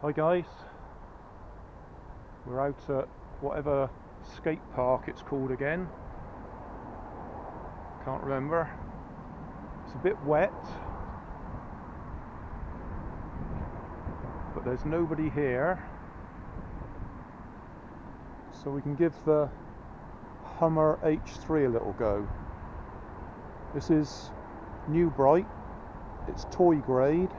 Hi guys, we're out at whatever skate park it's called again, can't remember. It's a bit wet, but there's nobody here, so we can give the Hummer H3 a little go. This is new bright, it's toy grade,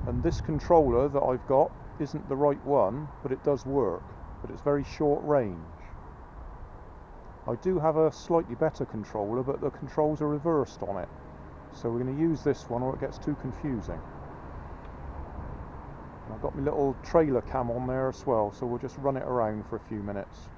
and this controller that I've got isn't the right one, but it does work, but it's very short range. I do have a slightly better controller, but the controls are reversed on it, so we're going to use this one or it gets too confusing. And I've got my little trailer cam on there as well, so we'll just run it around for a few minutes.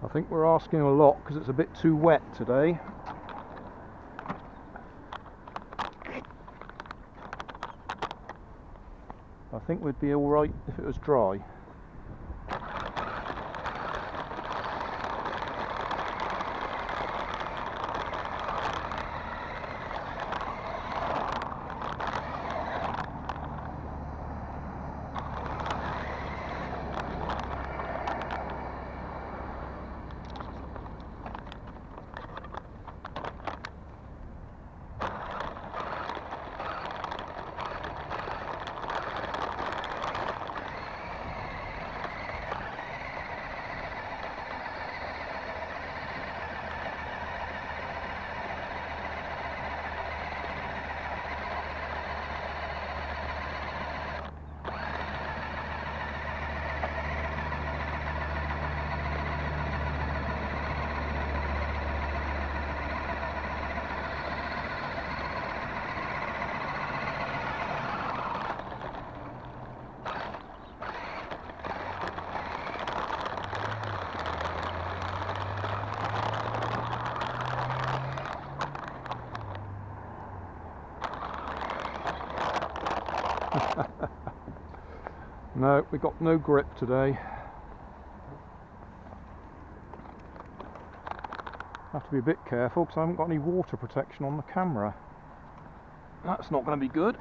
I think we're asking a lot because it's a bit too wet today. I think we'd be alright if it was dry. No, we got no grip today. Have to be a bit careful because I haven't got any water protection on the camera. That's not going to be good.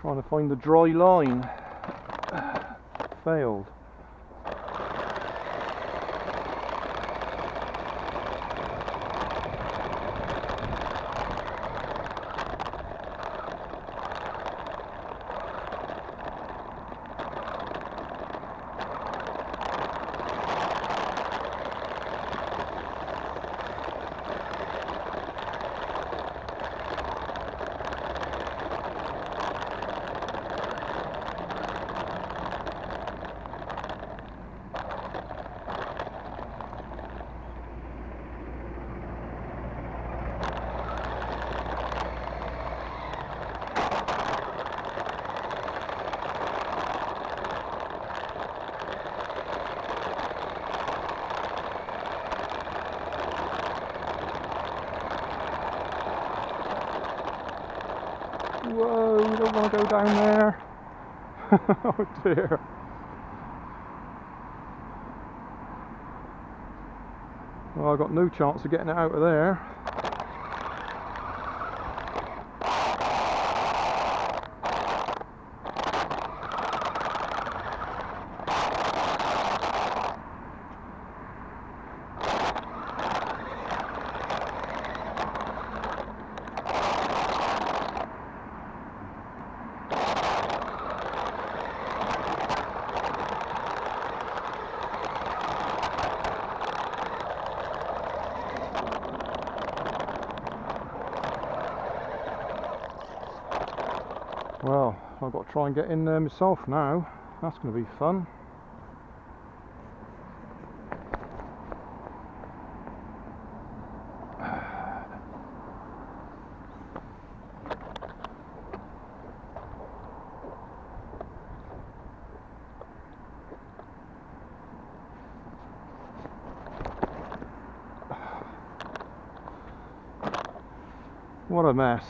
Trying to find the dry line. Failed. Whoa, we don't want to go down there. Oh dear. Well, I've got no chance of getting it out of there. Well, I've got to try and get in there myself now. That's going to be fun. What a mess.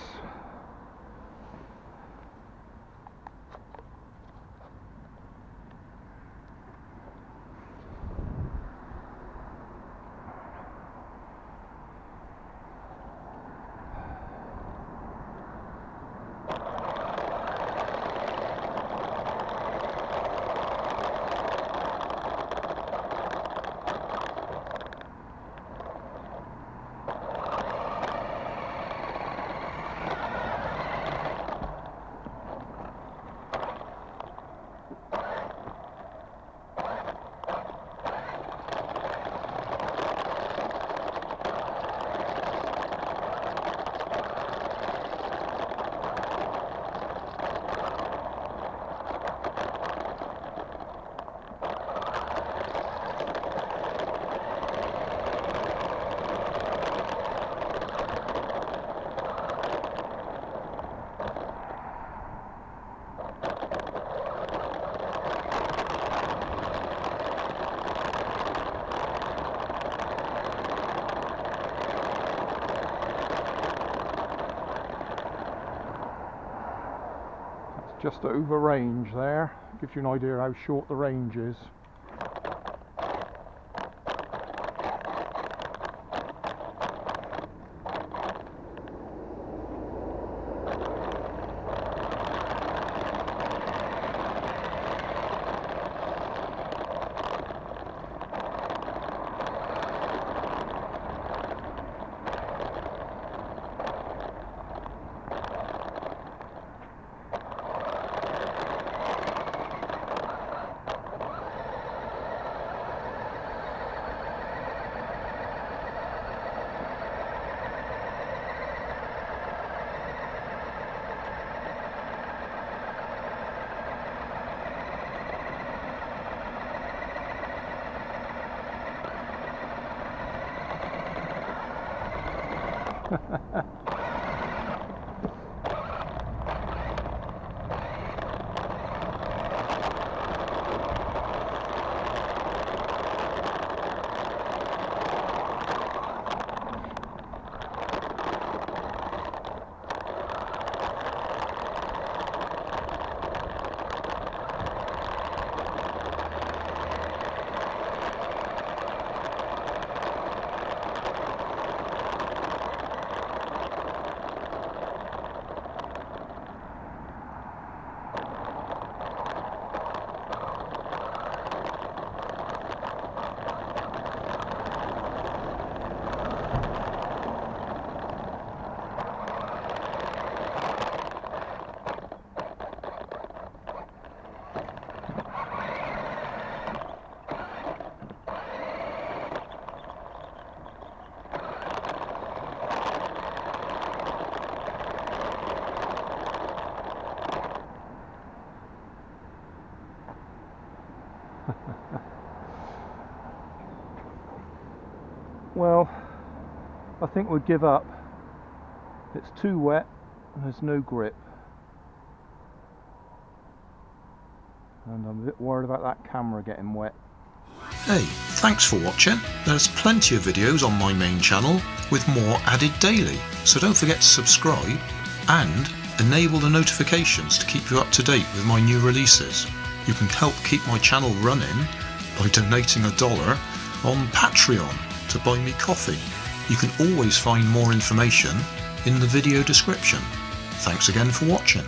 Just over range there, gives you an idea how short the range is. Well, I think we'll give up. It's too wet and there's no grip. And I'm a bit worried about that camera getting wet. Hey, thanks for watching. There's plenty of videos on my main channel with more added daily, so don't forget to subscribe and enable the notifications to keep you up to date with my new releases. You can help keep my channel running by donating $1 on Patreon to buy me coffee. You can always find more information in the video description. Thanks again for watching.